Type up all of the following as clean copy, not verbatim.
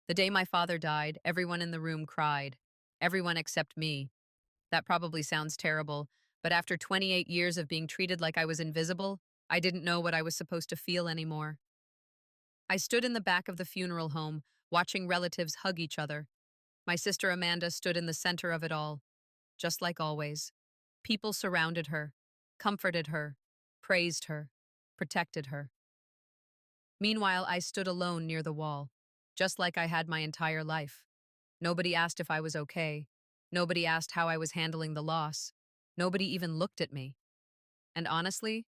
The day my father died, everyone in the room cried. Everyone except me. That probably sounds terrible, but after 28 years of being treated like I was invisible, I didn't know what I was supposed to feel anymore. I stood in the back of the funeral home, watching relatives hug each other. My sister Amanda stood in the center of it all, just like always. People surrounded her, comforted her, praised her, protected her. Meanwhile, I stood alone near the wall, just like I had my entire life. Nobody asked if I was okay. Nobody asked how I was handling the loss. Nobody even looked at me. And honestly,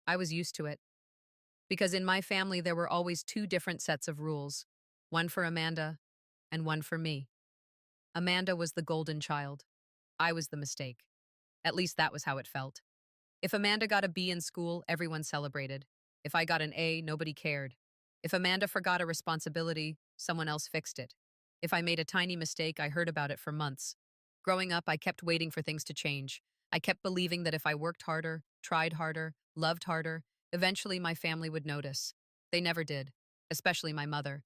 I was used to it. Because in my family, there were always two different sets of rules, one for Amanda and one for me. Amanda was the golden child. I was the mistake. At least that was how it felt. If Amanda got a B in school, everyone celebrated. If I got an A, nobody cared. If Amanda forgot a responsibility, someone else fixed it. If I made a tiny mistake, I heard about it for months. Growing up, I kept waiting for things to change. I kept believing that if I worked harder, tried harder, loved harder, eventually my family would notice. They never did, especially my mother.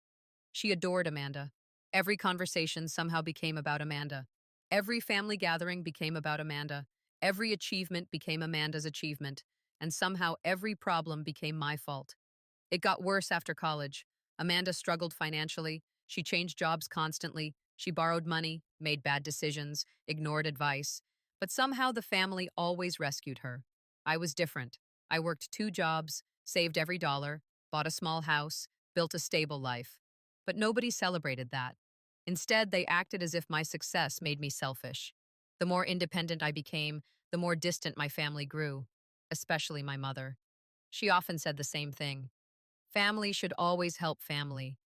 She adored Amanda. Every conversation somehow became about Amanda. Every family gathering became about Amanda. Every achievement became Amanda's achievement. And somehow every problem became my fault. It got worse after college. Amanda struggled financially. She changed jobs constantly. She borrowed money, made bad decisions, ignored advice. But somehow the family always rescued her. I was different. I worked two jobs, saved every dollar, bought a small house, built a stable life. But nobody celebrated that. Instead, they acted as if my success made me selfish. The more independent I became, the more distant my family grew, especially my mother. She often said the same thing. Family should always help family.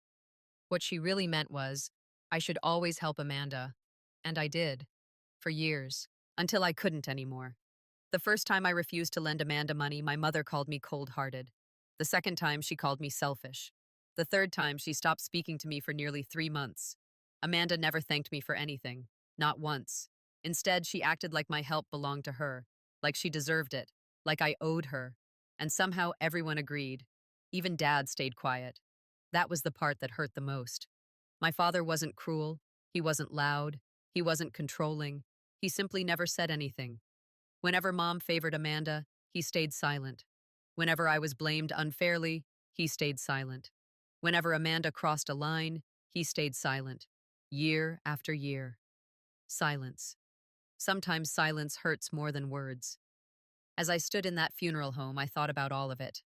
What she really meant was, I should always help Amanda. And I did. For years. Until I couldn't anymore. The first time I refused to lend Amanda money, my mother called me cold-hearted. The second time, she called me selfish. The third time, she stopped speaking to me for nearly 3 months. Amanda never thanked me for anything. Not once. Instead, she acted like my help belonged to her. Like she deserved it. Like I owed her. And somehow everyone agreed. Even Dad stayed quiet. That was the part that hurt the most. My father wasn't cruel. He wasn't loud. He wasn't controlling. He simply never said anything. Whenever Mom favored Amanda, he stayed silent. Whenever I was blamed unfairly, he stayed silent. Whenever Amanda crossed a line, he stayed silent. Year after year. Silence. Sometimes silence hurts more than words. As I stood in that funeral home, I thought about all of it.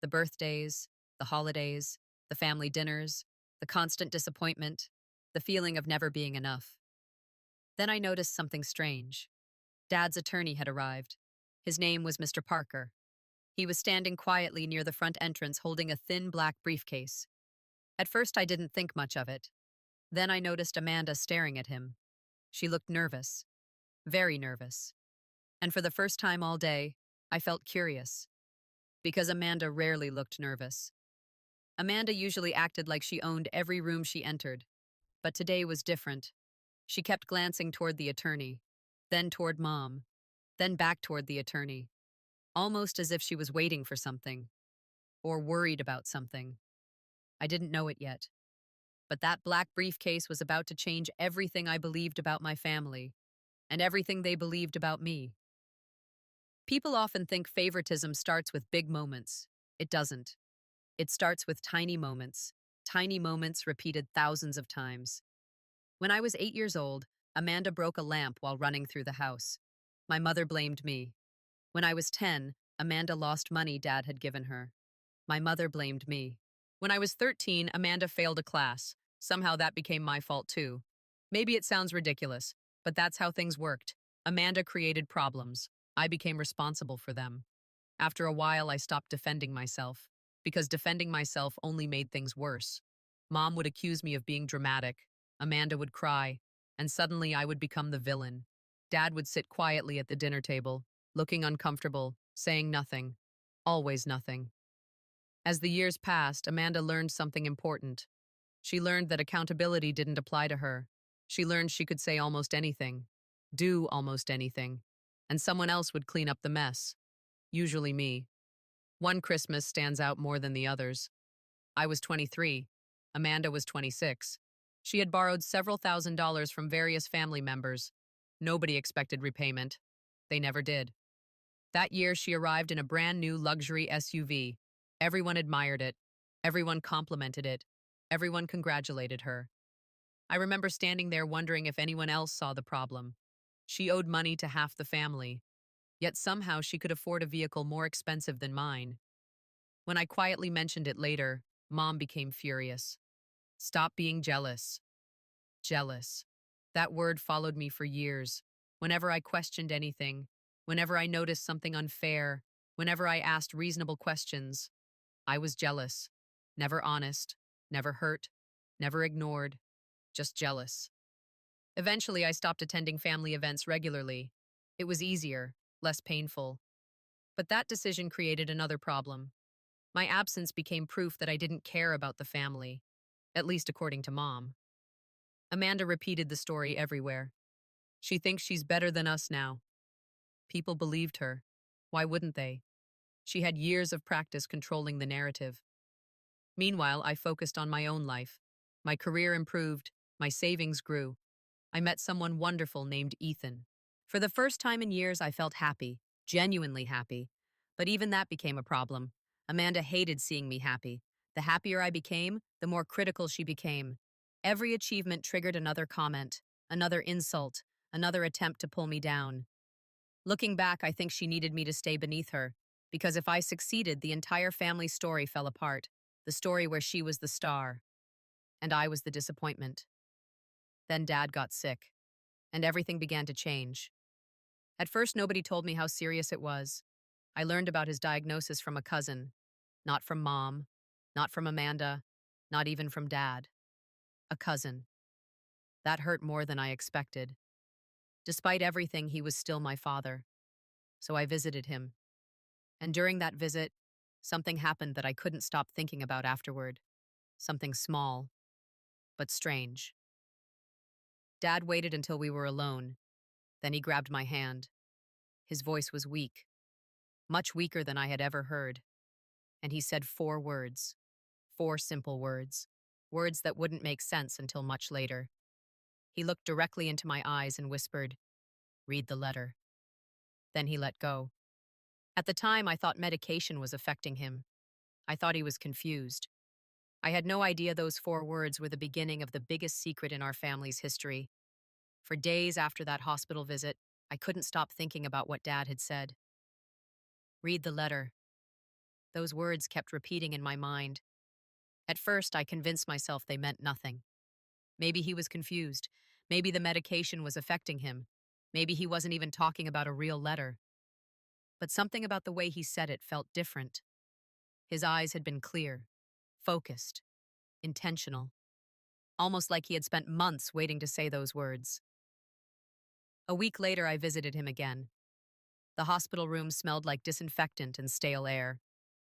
The birthdays, the holidays, the family dinners, the constant disappointment, the feeling of never being enough. Then I noticed something strange. Dad's attorney had arrived. His name was Mr. Parker. He was standing quietly near the front entrance holding a thin black briefcase. At first, I didn't think much of it. Then I noticed Amanda staring at him. She looked nervous. Very nervous. And for the first time all day, I felt curious. Because Amanda rarely looked nervous. Amanda usually acted like she owned every room she entered. But today was different. She kept glancing toward the attorney, then toward Mom, then back toward the attorney, almost as if she was waiting for something, or worried about something. I didn't know it yet. But that black briefcase was about to change everything I believed about my family, and everything they believed about me. People often think favoritism starts with big moments. It doesn't. It starts with tiny moments repeated thousands of times. When I was 8 years old, Amanda broke a lamp while running through the house. My mother blamed me. When I was 10, Amanda lost money Dad had given her. My mother blamed me. When I was 13, Amanda failed a class. Somehow that became my fault too. Maybe it sounds ridiculous, but that's how things worked. Amanda created problems. I became responsible for them. After a while, I stopped defending myself, because defending myself only made things worse. Mom would accuse me of being dramatic. Amanda would cry, and suddenly I would become the villain. Dad would sit quietly at the dinner table, looking uncomfortable, saying nothing. Always nothing. As the years passed, Amanda learned something important. She learned that accountability didn't apply to her. She learned she could say almost anything, do almost anything, and someone else would clean up the mess. Usually me. One Christmas stands out more than the others. I was 23. Amanda was 26. She had borrowed several $1,000s from various family members. Nobody expected repayment. They never did. That year, she arrived in a brand new luxury SUV. Everyone admired it. Everyone complimented it. Everyone congratulated her. I remember standing there wondering if anyone else saw the problem. She owed money to half the family, yet somehow she could afford a vehicle more expensive than mine. When I quietly mentioned it later, Mom became furious. Stop being jealous. Jealous. That word followed me for years. Whenever I questioned anything, whenever I noticed something unfair, whenever I asked reasonable questions, I was jealous. Never honest, never hurt, never ignored, just jealous. Eventually, I stopped attending family events regularly. It was easier, less painful. But that decision created another problem. My absence became proof that I didn't care about the family, at least according to Mom. Amanda repeated the story everywhere. She thinks she's better than us now. People believed her. Why wouldn't they? She had years of practice controlling the narrative. Meanwhile, I focused on my own life. My career improved, my savings grew. I met someone wonderful named Ethan. For the first time in years, I felt happy, genuinely happy. But even that became a problem. Amanda hated seeing me happy. The happier I became, the more critical she became. Every achievement triggered another comment, another insult, another attempt to pull me down. Looking back, I think she needed me to stay beneath her, because if I succeeded, the entire family story fell apart. The story where she was the star, and I was the disappointment. Then Dad got sick, and everything began to change. At first, nobody told me how serious it was. I learned about his diagnosis from a cousin, not from Mom, not from Amanda, not even from Dad. A cousin. That hurt more than I expected. Despite everything, he was still my father. So I visited him. And during that visit, something happened that I couldn't stop thinking about afterward. Something small, but strange. Dad waited until we were alone. Then he grabbed my hand. His voice was weak, much weaker than I had ever heard. And he said 4 words. 4 simple words. Words that wouldn't make sense until much later. He looked directly into my eyes and whispered, "Read the letter." Then he let go. At the time, I thought medication was affecting him. I thought he was confused. I had no idea those 4 words were the beginning of the biggest secret in our family's history. For days after that hospital visit, I couldn't stop thinking about what Dad had said. Read the letter. Those words kept repeating in my mind. At first, I convinced myself they meant nothing. Maybe he was confused. Maybe the medication was affecting him. Maybe he wasn't even talking about a real letter. But something about the way he said it felt different. His eyes had been clear, focused, intentional, almost like he had spent months waiting to say those words. A week later, I visited him again. The hospital room smelled like disinfectant and stale air.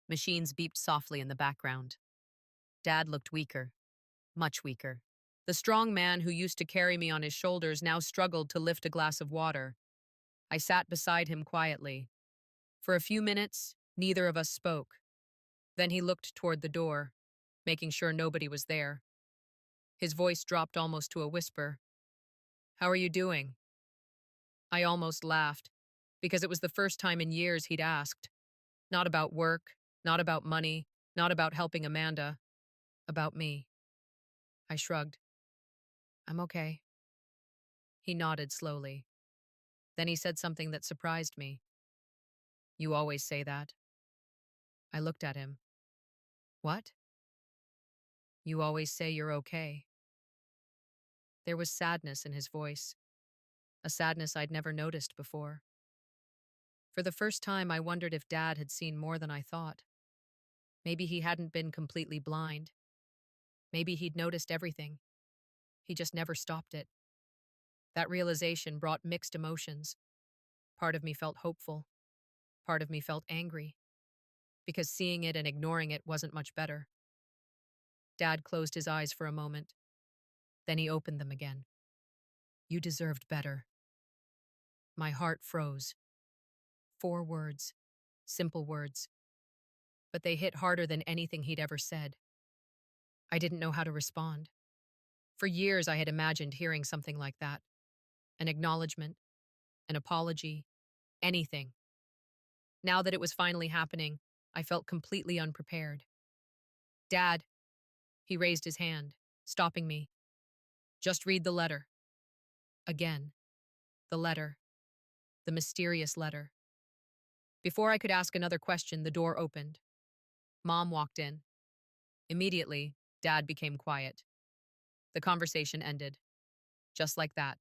Machines beeped softly in the background. Dad looked weaker, much weaker. The strong man who used to carry me on his shoulders now struggled to lift a glass of water. I sat beside him quietly. For a few minutes, neither of us spoke. Then he looked toward the door, making sure nobody was there. His voice dropped almost to a whisper. "How are you doing?" I almost laughed, because it was the first time in years he'd asked. Not about work, not about money, not about helping Amanda. About me. I shrugged. "I'm okay." He nodded slowly. Then he said something that surprised me. "You always say that." I looked at him. "What?" "You always say you're okay." There was sadness in his voice, a sadness I'd never noticed before. For the first time, I wondered if Dad had seen more than I thought. Maybe he hadn't been completely blind. Maybe he'd noticed everything. He just never stopped it. That realization brought mixed emotions. Part of me felt hopeful. Part of me felt angry, because seeing it and ignoring it wasn't much better. Dad closed his eyes for a moment. Then he opened them again. "You deserved better." My heart froze. 4 words. Simple words. But they hit harder than anything he'd ever said. I didn't know how to respond. For years, I had imagined hearing something like that, an acknowledgement, an apology, anything. Now that it was finally happening, I felt completely unprepared. Dad, he raised his hand, stopping me. Just read the letter. Again, the letter, the mysterious letter. Before I could ask another question, the door opened. Mom walked in. Immediately, Dad became quiet. The conversation ended, just like that,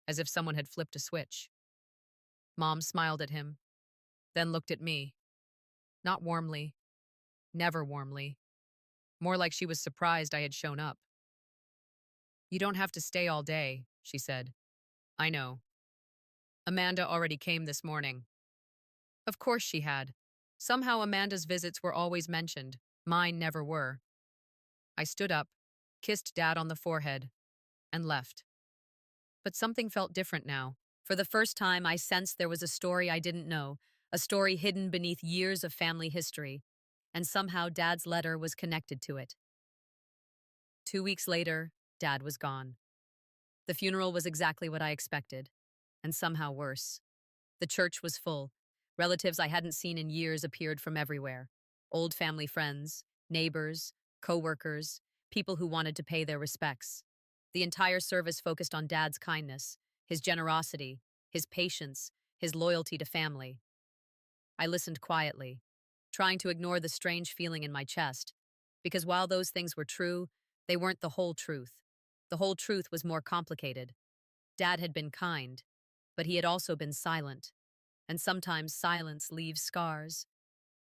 as if someone had flipped a switch. Mom smiled at him, then looked at me. Not warmly, never warmly. More like she was surprised I had shown up. You don't have to stay all day, she said. I know. Amanda already came this morning. Of course she had. Somehow Amanda's visits were always mentioned. Mine never were. I stood up, kissed Dad on the forehead, and left. But something felt different now. For the first time, I sensed there was a story I didn't know, a story hidden beneath years of family history, and somehow Dad's letter was connected to it. 2 weeks later, Dad was gone. The funeral was exactly what I expected, and somehow worse. The church was full. Relatives I hadn't seen in years appeared from everywhere. Old family friends, neighbors, co-workers, people who wanted to pay their respects. The entire service focused on Dad's kindness, his generosity, his patience, his loyalty to family. I listened quietly, trying to ignore the strange feeling in my chest, because while those things were true, they weren't the whole truth. The whole truth was more complicated. Dad had been kind, but he had also been silent, and sometimes silence leaves scars.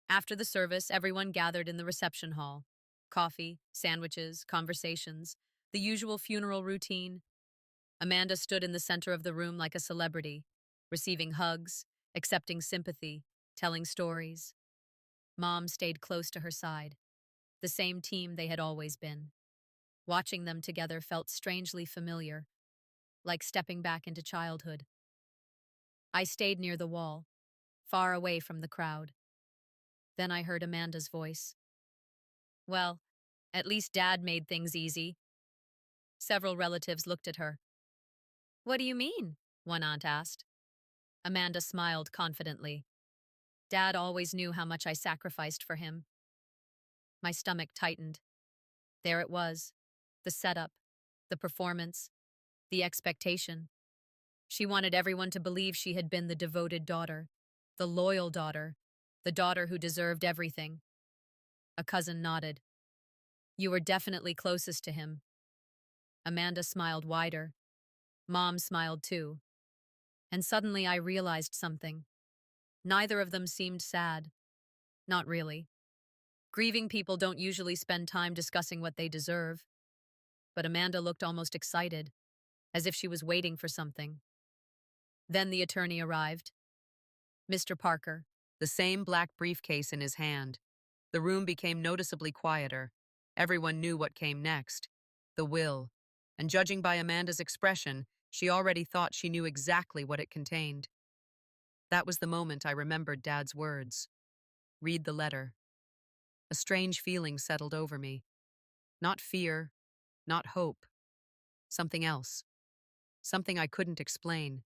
After the service, everyone gathered in the reception hall. Coffee, sandwiches, conversations, the usual funeral routine. Amanda stood in the center of the room like a celebrity, receiving hugs, accepting sympathy, telling stories. Mom stayed close to her side, the same team they had always been. Watching them together felt strangely familiar, like stepping back into childhood. I stayed near the wall, far away from the crowd. Then I heard Amanda's voice. Well, at least Dad made things easy. Several relatives looked at her. What do you mean? One aunt asked. Amanda smiled confidently. Dad always knew how much I sacrificed for him. My stomach tightened. There it was, the setup, the performance, the expectation. She wanted everyone to believe she had been the devoted daughter, the loyal daughter, the daughter who deserved everything. A cousin nodded. You were definitely closest to him. Amanda smiled wider. Mom smiled too. And suddenly I realized something. Neither of them seemed sad. Not really. Grieving people don't usually spend time discussing what they deserve. But Amanda looked almost excited, as if she was waiting for something. Then the attorney arrived. Mr. Parker, the same black briefcase in his hand. The room became noticeably quieter. Everyone knew what came next. The will. And judging by Amanda's expression, she already thought she knew exactly what it contained. That was the moment I remembered Dad's words. Read the letter. A strange feeling settled over me. Not fear, not hope. Something else. Something I couldn't explain.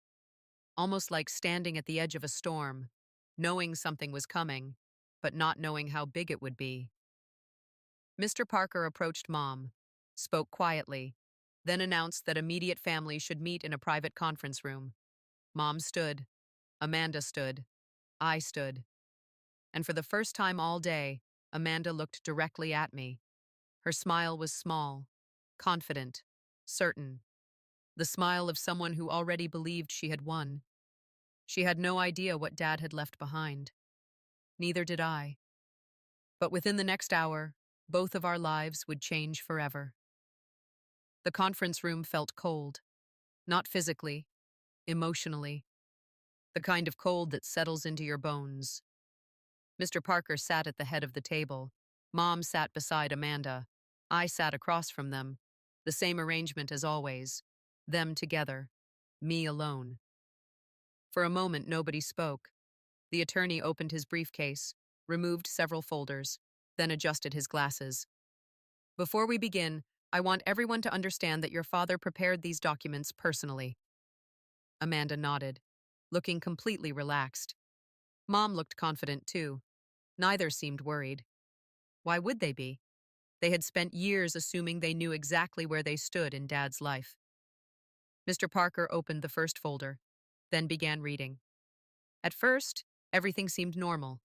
Almost like standing at the edge of a storm, knowing something was coming, but not knowing how big it would be. Mr. Parker approached Mom, spoke quietly, then announced that immediate family should meet in a private conference room. Mom stood, Amanda stood, I stood. And for the first time all day, Amanda looked directly at me. Her smile was small, confident, certain. The smile of someone who already believed she had won. She had no idea what Dad had left behind. Neither did I. But within the next hour, both of our lives would change forever. The conference room felt cold. Not physically, emotionally. The kind of cold that settles into your bones. Mr. Parker sat at the head of the table. Mom sat beside Amanda. I sat across from them. The same arrangement as always. Them together. Me alone. For a moment, nobody spoke. The attorney opened his briefcase, removed several folders, then adjusted his glasses. Before we begin, I want everyone to understand that your father prepared these documents personally. Amanda nodded, looking completely relaxed. Mom looked confident too. Neither seemed worried. Why would they be? They had spent years assuming they knew exactly where they stood in Dad's life. Mr. Parker opened the first folder, then began reading. At first, everything seemed normal.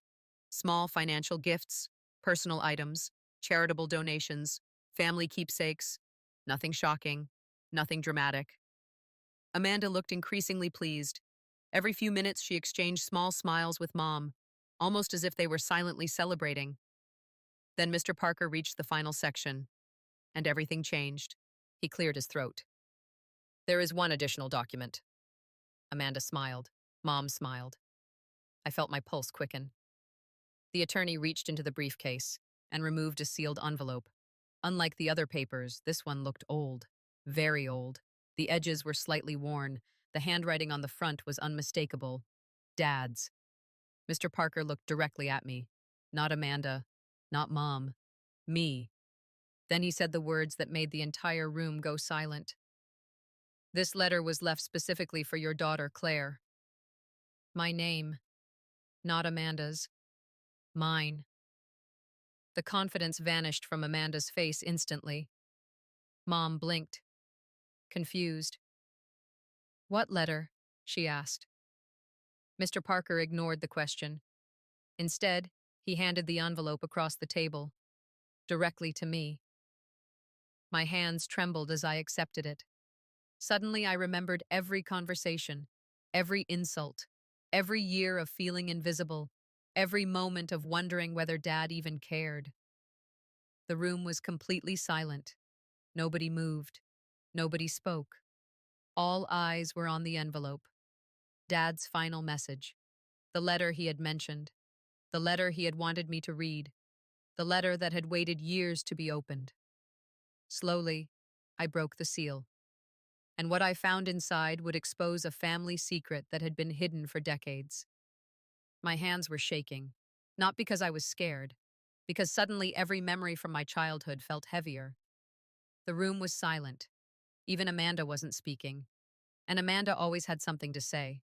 Small financial gifts, personal items, charitable donations, family keepsakes. Nothing shocking, nothing dramatic. Amanda looked increasingly pleased. Every few minutes, she exchanged small smiles with Mom, almost as if they were silently celebrating. Then Mr. Parker reached the final section, and everything changed. He cleared his throat. There is one additional document. Amanda smiled. Mom smiled. I felt my pulse quicken. The attorney reached into the briefcase and removed a sealed envelope. Unlike the other papers, this one looked old. Very old. The edges were slightly worn. The handwriting on the front was unmistakable. Dad's. Mr. Parker looked directly at me. Not Amanda. Not Mom. Me. Then he said the words that made the entire room go silent. This letter was left specifically for your daughter, Claire. My name. Not Amanda's. Mine. The confidence vanished from Amanda's face instantly. Mom blinked, confused. What letter? She asked. Mr. Parker ignored the question. Instead, he handed the envelope across the table, directly to me. My hands trembled as I accepted it. Suddenly, I remembered every conversation, every insult, every year of feeling invisible, every moment of wondering whether Dad even cared. The room was completely silent. Nobody moved. Nobody spoke. All eyes were on the envelope. Dad's final message. The letter he had mentioned. The letter he had wanted me to read. The letter that had waited years to be opened. Slowly, I broke the seal. And what I found inside would expose a family secret that had been hidden for decades. My hands were shaking, not because I was scared, because suddenly every memory from my childhood felt heavier. The room was silent. Even Amanda wasn't speaking, and Amanda always had something to say.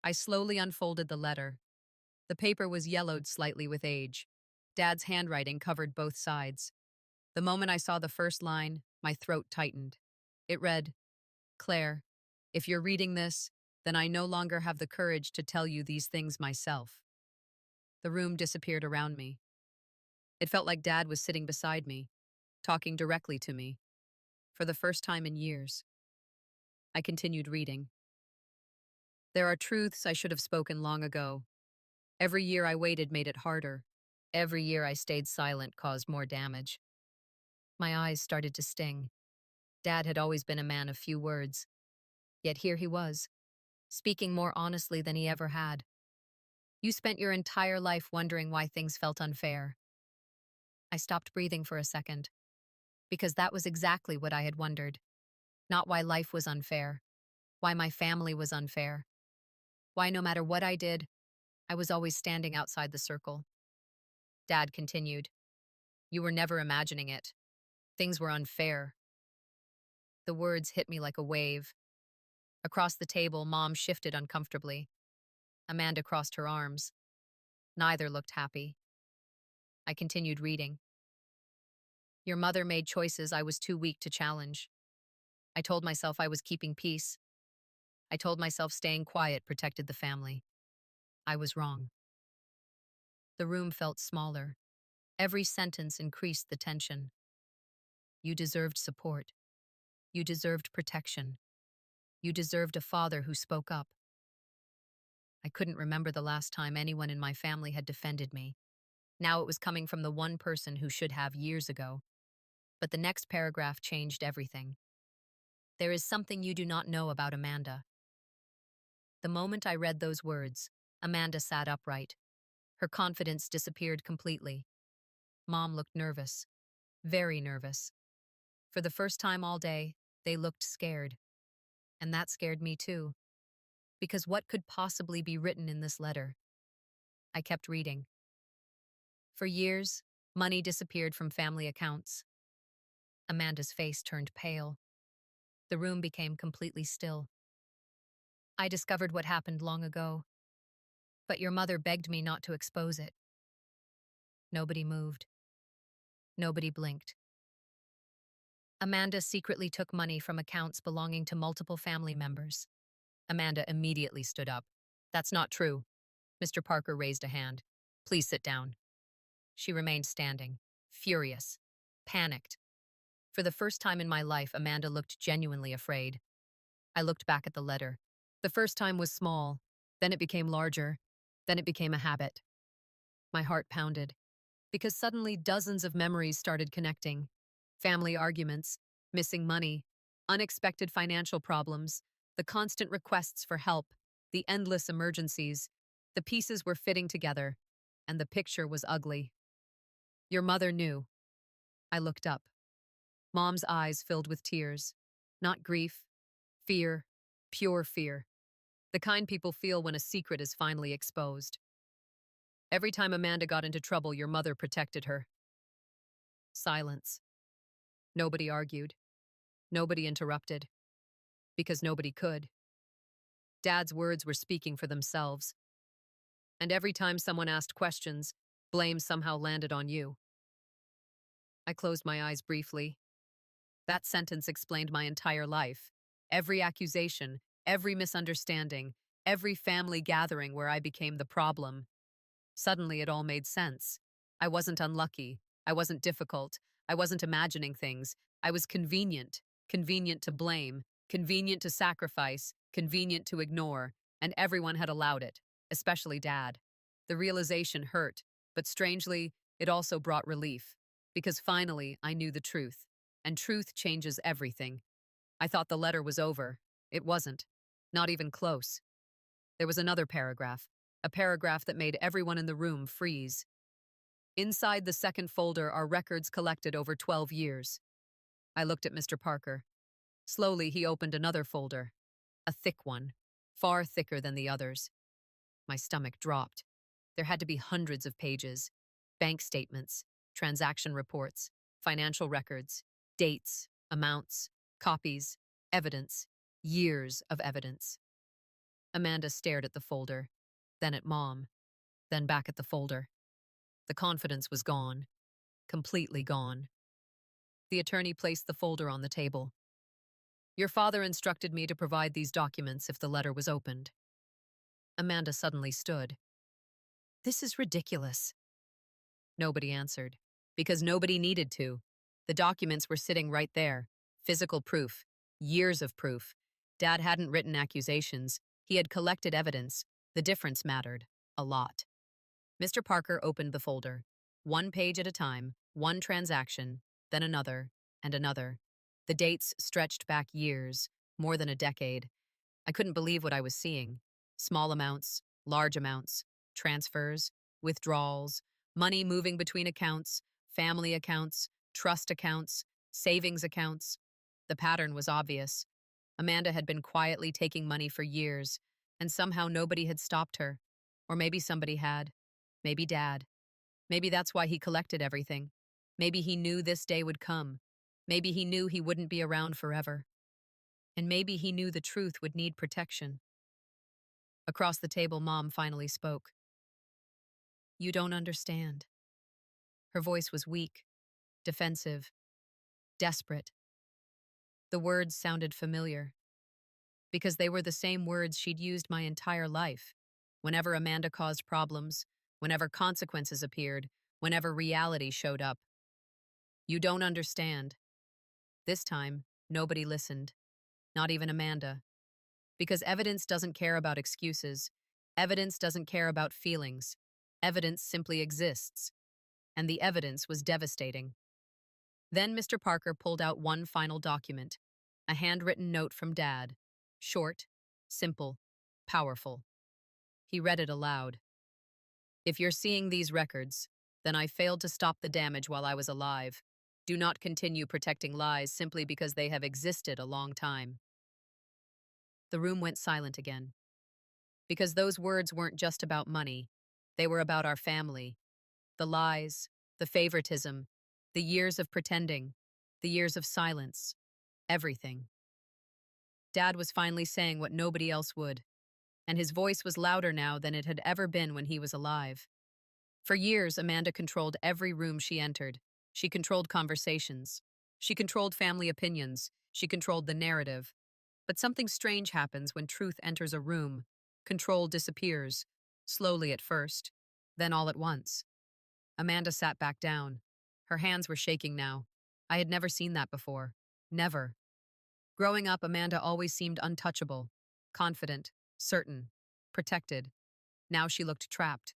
I slowly unfolded the letter. The paper was yellowed slightly with age. Dad's handwriting covered both sides. The moment I saw the first line, my throat tightened. It read, Claire, if you're reading this, then I no longer have the courage to tell you these things myself. The room disappeared around me. It felt like Dad was sitting beside me, talking directly to me. For the first time in years. I continued reading. There are truths I should have spoken long ago. Every year I waited made it harder. Every year I stayed silent caused more damage. My eyes started to sting. Dad had always been a man of few words. Yet here he was, speaking more honestly than he ever had. You spent your entire life wondering why things felt unfair. I stopped breathing for a second, because that was exactly what I had wondered. Not why life was unfair, why my family was unfair, why no matter what I did, I was always standing outside the circle. Dad continued, You were never imagining it. Things were unfair. The words hit me like a wave. Across the table, Mom shifted uncomfortably. Amanda crossed her arms. Neither looked happy. I continued reading. Your mother made choices I was too weak to challenge. I told myself I was keeping peace. I told myself staying quiet protected the family. I was wrong. The room felt smaller. Every sentence increased the tension. You deserved support. You deserved protection. You deserved a father who spoke up. I couldn't remember the last time anyone in my family had defended me. Now it was coming from the one person who should have years ago. But the next paragraph changed everything. There is something you do not know about Amanda. The moment I read those words, Amanda sat upright. Her confidence disappeared completely. Mom looked nervous. Very nervous. For the first time all day, they looked scared. And that scared me too. Because what could possibly be written in this letter? I kept reading. For years, money disappeared from family accounts. Amanda's face turned pale. The room became completely still. I discovered what happened long ago, but your mother begged me not to expose it. Nobody moved. Nobody blinked. Amanda secretly took money from accounts belonging to multiple family members. Amanda immediately stood up. That's not true. Mr. Parker raised a hand. Please sit down. She remained standing, furious, panicked. For the first time in my life, Amanda looked genuinely afraid. I looked back at the letter. The first time was small, then it became larger, then it became a habit. My heart pounded, because suddenly dozens of memories started connecting. Family arguments, missing money, unexpected financial problems, the constant requests for help, the endless emergencies. The pieces were fitting together, and the picture was ugly. Your mother knew. I looked up. Mom's eyes filled with tears. Not grief, fear, pure fear. The kind people feel when a secret is finally exposed. Every time Amanda got into trouble, your mother protected her. Silence. Nobody argued. Nobody interrupted. Because nobody could. Dad's words were speaking for themselves. And every time someone asked questions, blame somehow landed on you. I closed my eyes briefly. That sentence explained my entire life. Every accusation, every misunderstanding, every family gathering where I became the problem. Suddenly it all made sense. I wasn't unlucky. I wasn't difficult. I wasn't imagining things. I was convenient. Convenient to blame. Convenient to sacrifice. Convenient to ignore. And everyone had allowed it, especially Dad. The realization hurt, but strangely, it also brought relief. Because finally, I knew the truth. And truth changes everything. I thought the letter was over. It wasn't. Not even close. There was another paragraph. A paragraph that made everyone in the room freeze. Inside the second folder are records collected over 12 years. I looked at Mr. Parker. Slowly, he opened another folder. A thick one, far thicker than the others. My stomach dropped. There had to be hundreds of pages. Bank statements, transaction reports, financial records, dates, amounts, copies, evidence, years of evidence. Amanda stared at the folder, then at Mom, then back at the folder. The confidence was gone, completely gone. The attorney placed the folder on the table. Your father instructed me to provide these documents if the letter was opened. Amanda suddenly stood. This is ridiculous. Nobody answered, because nobody needed to. The documents were sitting right there. Physical proof. Years of proof. Dad hadn't written accusations. He had collected evidence. The difference mattered. A lot. Mr. Parker opened the folder. One page at a time, one transaction, then another, and another. The dates stretched back years, more than a decade. I couldn't believe what I was seeing. Small amounts, large amounts, transfers, withdrawals, money moving between accounts, family accounts, trust accounts, savings accounts. The pattern was obvious. Amanda had been quietly taking money for years, and somehow nobody had stopped her. Or maybe somebody had. Maybe Dad. Maybe that's why he collected everything. Maybe he knew this day would come. Maybe he knew he wouldn't be around forever. And maybe he knew the truth would need protection. Across the table, Mom finally spoke. You don't understand. Her voice was weak, defensive, desperate. The words sounded familiar, because they were the same words she'd used my entire life. Whenever Amanda caused problems, whenever consequences appeared, whenever reality showed up. You don't understand. This time, nobody listened. Not even Amanda. Because evidence doesn't care about excuses. Evidence doesn't care about feelings. Evidence simply exists. And the evidence was devastating. Then Mr. Parker pulled out one final document, a handwritten note from Dad. Short, simple, powerful. He read it aloud. If you're seeing these records, then I failed to stop the damage while I was alive. Do not continue protecting lies simply because they have existed a long time. The room went silent again. Because those words weren't just about money. They were about our family. The lies, the favoritism, the years of pretending. The years of silence. Everything. Dad was finally saying what nobody else would, and his voice was louder now than it had ever been when he was alive. For years, Amanda controlled every room she entered. She controlled conversations. She controlled family opinions. She controlled the narrative. But something strange happens when truth enters a room. Control disappears, slowly at first, then all at once. Amanda sat back down. Her hands were shaking now. I had never seen that before. Never. Growing up, Amanda always seemed untouchable, confident, certain, protected. Now she looked trapped,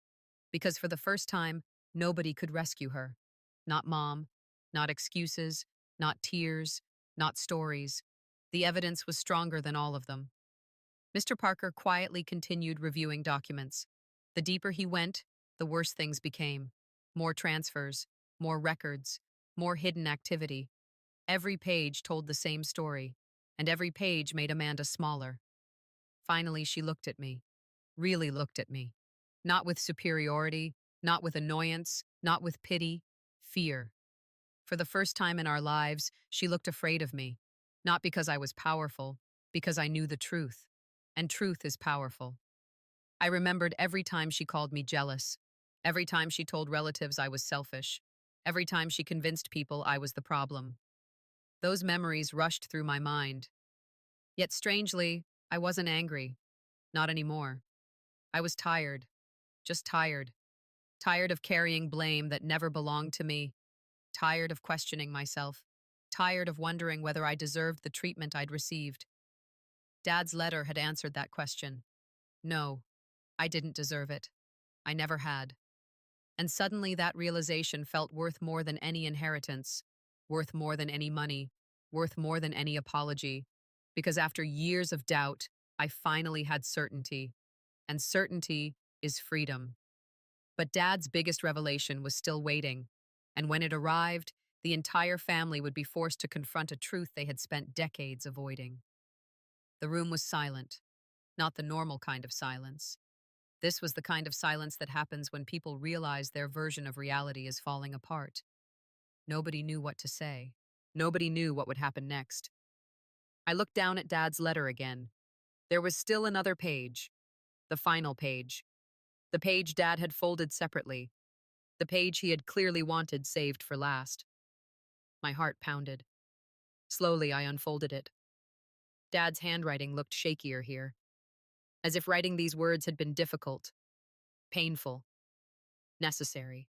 because for the first time, nobody could rescue her. Not mom, not excuses, not tears, not stories. The evidence was stronger than all of them. Mr. Parker quietly continued reviewing documents. The deeper he went, the worse things became. More transfers, more records, more hidden activity. Every page told the same story, and every page made Amanda smaller. Finally, she looked at me, really looked at me. Not with superiority, not with annoyance, not with pity, fear. For the first time in our lives, she looked afraid of me, not because I was powerful, because I knew the truth. And truth is powerful. I remembered every time she called me jealous, every time she told relatives I was selfish, every time she convinced people I was the problem. Those memories rushed through my mind. Yet strangely, I wasn't angry. Not anymore. I was tired. Just tired. Tired of carrying blame that never belonged to me. Tired of questioning myself. Tired of wondering whether I deserved the treatment I'd received. Dad's letter had answered that question. No, I didn't deserve it. I never had. And suddenly that realization felt worth more than any inheritance, worth more than any money, worth more than any apology. Because after years of doubt, I finally had certainty. And certainty is freedom. But Dad's biggest revelation was still waiting. And when it arrived, the entire family would be forced to confront a truth they had spent decades avoiding. The room was silent, not the normal kind of silence. This was the kind of silence that happens when people realize their version of reality is falling apart. Nobody knew what to say. Nobody knew what would happen next. I looked down at Dad's letter again. There was still another page. The final page. The page Dad had folded separately. The page he had clearly wanted saved for last. My heart pounded. Slowly, I unfolded it. Dad's handwriting looked shakier here, as if writing these words had been difficult, painful, necessary.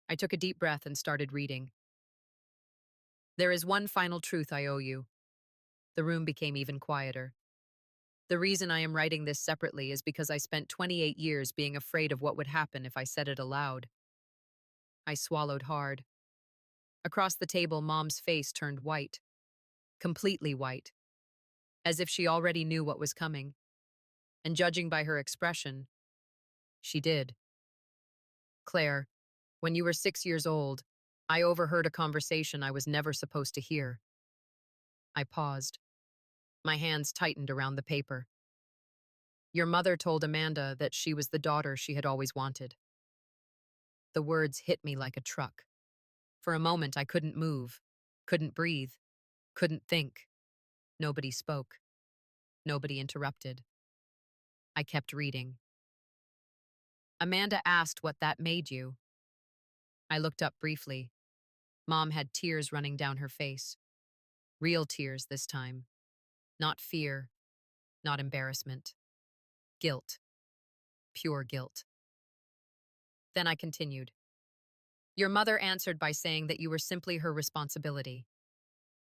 I took a deep breath and started reading. There is one final truth I owe you. The room became even quieter. The reason I am writing this separately is because I spent 28 years being afraid of what would happen if I said it aloud. I swallowed hard. Across the table, Mom's face turned white. Completely white. As if she already knew what was coming. And judging by her expression, she did. Claire, when you were 6 years old, I overheard a conversation I was never supposed to hear. I paused. My hands tightened around the paper. Your mother told Amanda that she was the daughter she had always wanted. The words hit me like a truck. For a moment, I couldn't move, couldn't breathe, couldn't think. Nobody spoke. Nobody interrupted. I kept reading. Amanda asked what that made you. I looked up briefly. Mom had tears running down her face. Real tears this time. Not fear, not embarrassment. Guilt. Pure guilt. Then I continued. Your mother answered by saying that you were simply her responsibility.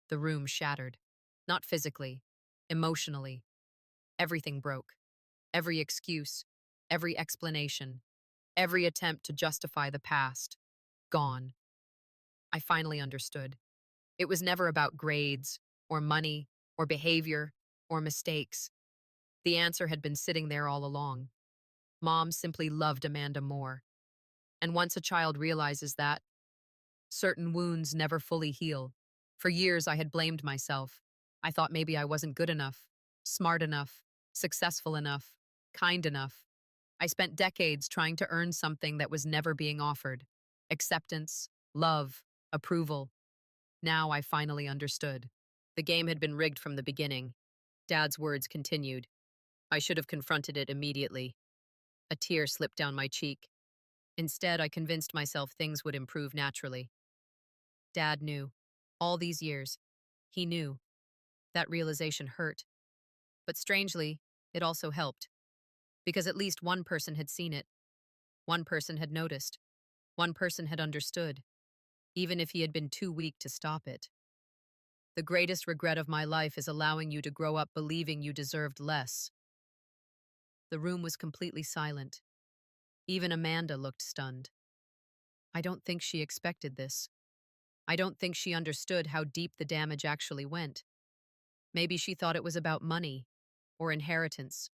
The room shattered. Not physically, emotionally. Everything broke. Every excuse, every explanation, every attempt to justify the past. Gone. I finally understood. It was never about grades, or money, or behavior, or mistakes. The answer had been sitting there all along. Mom simply loved Amanda more. And once a child realizes that, certain wounds never fully heal. For years, I had blamed myself. I thought maybe I wasn't good enough, smart enough, successful enough, kind enough. I spent decades trying to earn something that was never being offered. Acceptance, love, approval. Now I finally understood. The game had been rigged from the beginning. Dad's words continued. I should have confronted it immediately. A tear slipped down my cheek. Instead, I convinced myself things would improve naturally. Dad knew. All these years. He knew. That realization hurt. But strangely, it also helped. Because at least one person had seen it. One person had noticed. One person had understood. Even if he had been too weak to stop it. The greatest regret of my life is allowing you to grow up believing you deserved less. The room was completely silent. Even Amanda looked stunned. I don't think she expected this. I don't think she understood how deep the damage actually went. Maybe she thought it was about money, or inheritance,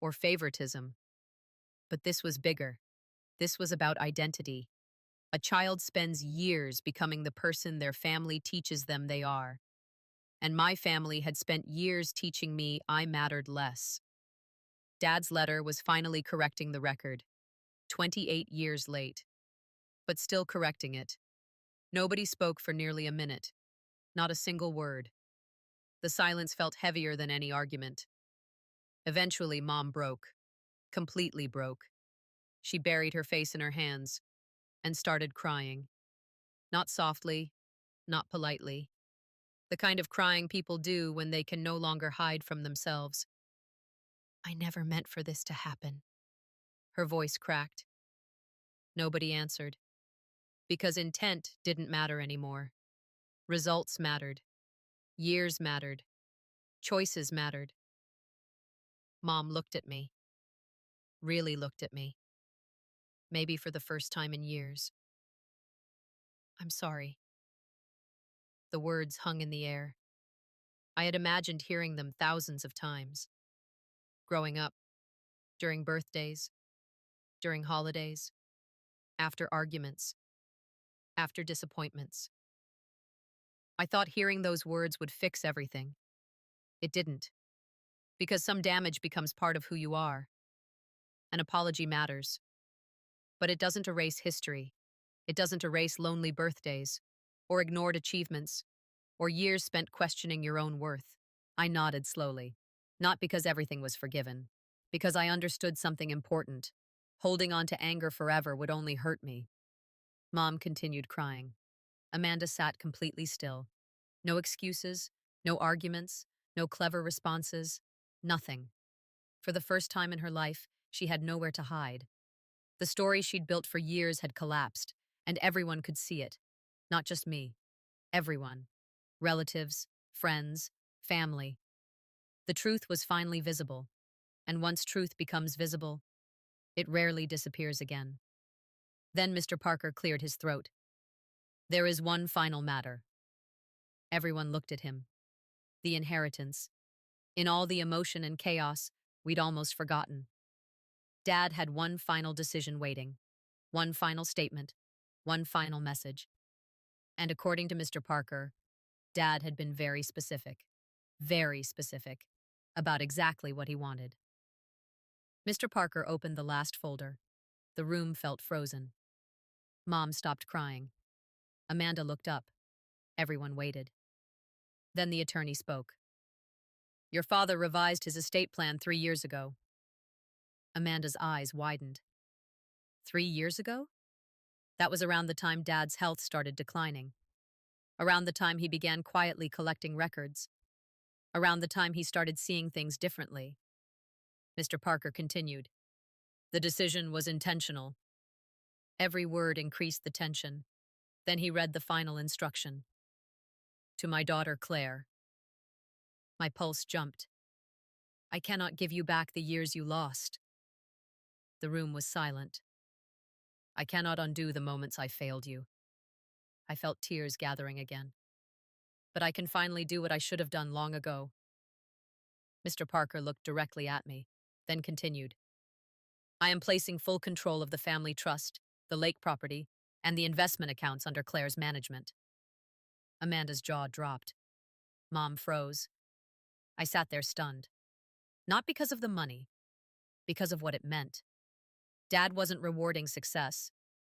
or favoritism. But this was bigger. This was about identity. A child spends years becoming the person their family teaches them they are. And my family had spent years teaching me I mattered less. Dad's letter was finally correcting the record, 28 years late, but still correcting it. Nobody spoke for nearly a minute, not a single word. The silence felt heavier than any argument. Eventually, Mom broke, completely broke. She buried her face in her hands and started crying. Not softly, not politely. The kind of crying people do when they can no longer hide from themselves. I never meant for this to happen. Her voice cracked. Nobody answered. Because intent didn't matter anymore. Results mattered. Years mattered. Choices mattered. Mom looked at me. Really looked at me. Maybe for the first time in years. I'm sorry. The words hung in the air. I had imagined hearing them thousands of times. Growing up, during birthdays, during holidays, after arguments, after disappointments. I thought hearing those words would fix everything. It didn't. Because some damage becomes part of who you are. An apology matters. But it doesn't erase history. It doesn't erase lonely birthdays, or ignored achievements, or years spent questioning your own worth. I nodded slowly. Not because everything was forgiven. Because I understood something important. Holding on to anger forever would only hurt me. Mom continued crying. Amanda sat completely still. No excuses, no arguments, no clever responses, nothing. For the first time in her life, she had nowhere to hide. The story she'd built for years had collapsed, and everyone could see it. Not just me. Everyone. Relatives, friends, family. The truth was finally visible, and once truth becomes visible, it rarely disappears again. Then Mr. Parker cleared his throat. There is one final matter. Everyone looked at him. The inheritance. In all the emotion and chaos, we'd almost forgotten. Dad had one final decision waiting. One final statement. One final message. And according to Mr. Parker, Dad had been very specific, about exactly what he wanted. Mr. Parker opened the last folder. The room felt frozen. Mom stopped crying. Amanda looked up. Everyone waited. Then the attorney spoke. Your father revised his estate plan 3 years ago. Amanda's eyes widened. 3 years ago? That was around the time Dad's health started declining. Around the time he began quietly collecting records. Around the time he started seeing things differently. Mr. Parker continued. The decision was intentional. Every word increased the tension. Then he read the final instruction. To my daughter, Claire. My pulse jumped. I cannot give you back the years you lost. The room was silent. I cannot undo the moments I failed you. I felt tears gathering again. But I can finally do what I should have done long ago. Mr. Parker looked directly at me, then continued. I am placing full control of the family trust, the lake property, and the investment accounts under Claire's management. Amanda's jaw dropped. Mom froze. I sat there stunned. Not because of the money, because of what it meant. Dad wasn't rewarding success.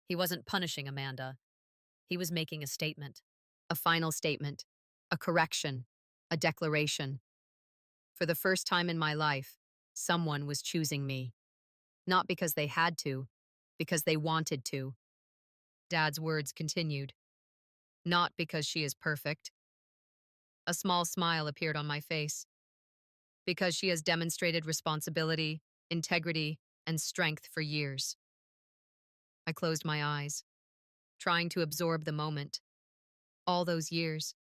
He wasn't punishing Amanda. He was making a statement. A final statement, a correction, a declaration. For the first time in my life, someone was choosing me. Not because they had to, because they wanted to. Dad's words continued. Not because she is perfect. A small smile appeared on my face. Because she has demonstrated responsibility, integrity, and strength for years. I closed my eyes, trying to absorb the moment. All those years,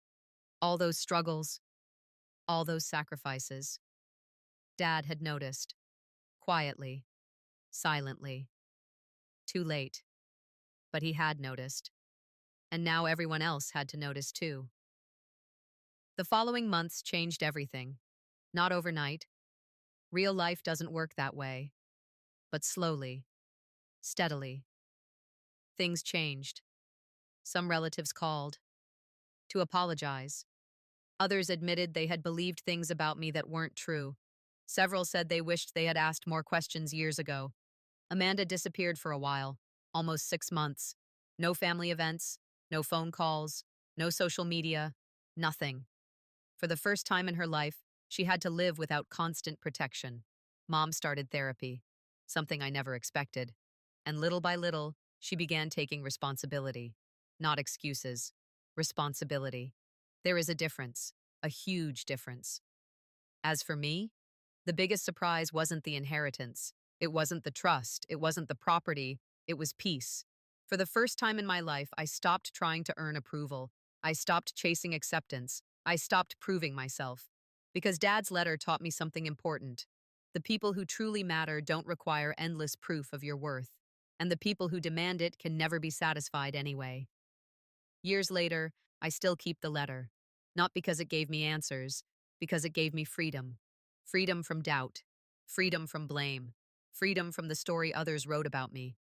all those struggles, all those sacrifices. Dad had noticed. Quietly, silently. Too late. But he had noticed. And now everyone else had to notice too. The following months changed everything. Not overnight. Real life doesn't work that way. But slowly, steadily. Things changed. Some relatives called to apologize. Others admitted they had believed things about me that weren't true. Several said they wished they had asked more questions years ago. Amanda disappeared for a while, almost 6 months. No family events, no phone calls, no social media, nothing. For the first time in her life, she had to live without constant protection. Mom started therapy, something I never expected. And little by little, she began taking responsibility. Not excuses, responsibility. There is a difference, a huge difference. As for me, the biggest surprise wasn't the inheritance. It wasn't the trust. It wasn't the property. It was peace. For the first time in my life, I stopped trying to earn approval. I stopped chasing acceptance. I stopped proving myself. Because Dad's letter taught me something important. The people who truly matter don't require endless proof of your worth. And the people who demand it can never be satisfied anyway. Years later, I still keep the letter. Not because it gave me answers, because it gave me freedom. Freedom from doubt. Freedom from blame. Freedom from the story others wrote about me.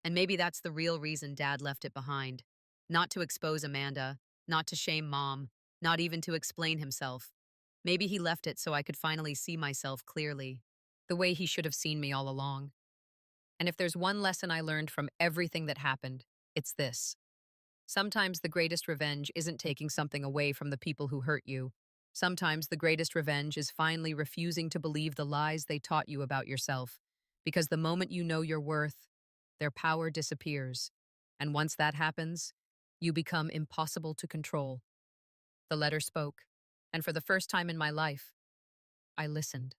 And maybe that's the real reason Dad left it behind. Not to expose Amanda, not to shame Mom, not even to explain himself. Maybe he left it so I could finally see myself clearly, the way he should have seen me all along. And if there's one lesson I learned from everything that happened, it's this. Sometimes the greatest revenge isn't taking something away from the people who hurt you. Sometimes the greatest revenge is finally refusing to believe the lies they taught you about yourself. Because the moment you know your worth, their power disappears. And once that happens, you become impossible to control. The letter spoke. And for the first time in my life, I listened.